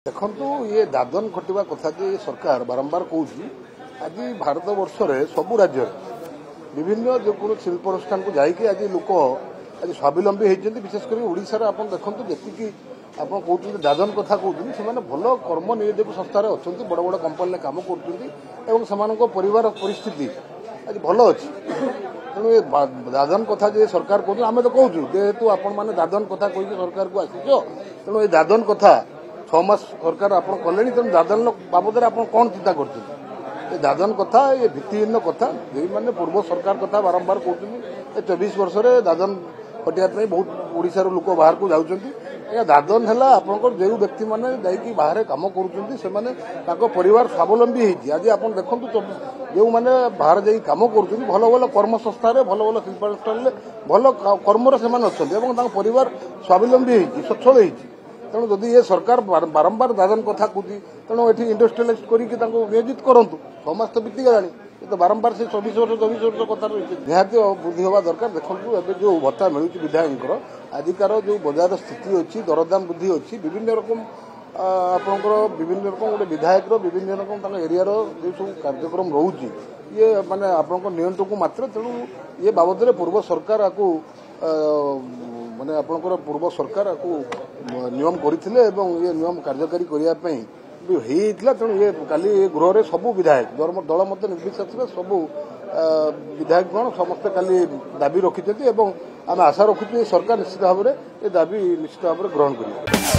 देखु ये दादन खटिया कथा जे सरकार बारंबार कहूँ आज भारत वर्ष सबु राज्य विभिन्न जो कौन शिल्प अनुष्ठान को जाकि आज लोक आज स्वावलम्बी होती विशेषकर ओडार आप देखो जी आप कहते दादन कथा कहते से भल कर्म नियोजक संस्थार अच्छा बड़ बड़ कंपानी कम कर परिवार परिस्थिति आज भल अच्छी तेणु ये दादन कथा जे सरकार कहते आम तो कहूँ जेहेतु आपण मैंने दादन कथा कही सरकार को आसीच तेणु ये दादन कथा 6 मास सरकार आप कले तेणु दादन बाबद आप कौन चिंता कर दादन कथा ये भित्तिहीन कथा जो मैंने पूर्व सरकार कथा बारंबार कहते 24 वर्ष दादन खटिया बहुत ओडिशार लोक बाहर को जाऊँच दादन है आपंकर जो व्यक्ति मैंने जाकि बाहर कम कर परिवार स्वावलम्बी होती आज आप देखो जो मैंने बाहर जा कम कर भल भल कर्म संस्थार भल भल शिल्पानुष्ठान भल कर्मर से अच्छा परिवार स्वावलम्बी होती सच्छल होती तेणु जदि ये सरकार बारंबार दादन कथा कहती तेणु ये इंडस्ट्रियलाइज करके नियोजित करूँ 6 मास तो बीतीगला ये तो बारंबार से 24 वर्ष कथा रही निहाती बुद्धि हवा दरकार देखो एवं जो भत्ता मिलूँ विधायक आजिकार जो बजार स्थिति अच्छी दरदाम वृद्धि अच्छी विभिन्न रकम आपंकर विभिन्न रकम गोटे विधायक विभिन्न रकम एरिया जो सब कार्यक्रम रोचे ये माने आपण नियंत्रण को मात्र तेणु ये बाबद पूर्व सरकार आपको माने आपंकर पूर्व सरकार आपको नियम करते ये नियम कार्यकारी करने भी तेणु ये काली गृह में सबू विधायक दल मत निर्विशेष सबू विधायक गण समस्ते काली दाबी रखिंट आम आशा रखुचु सरकार निश्चित भाव में ये दाबी निश्चित भाव में ग्रहण करेंगे।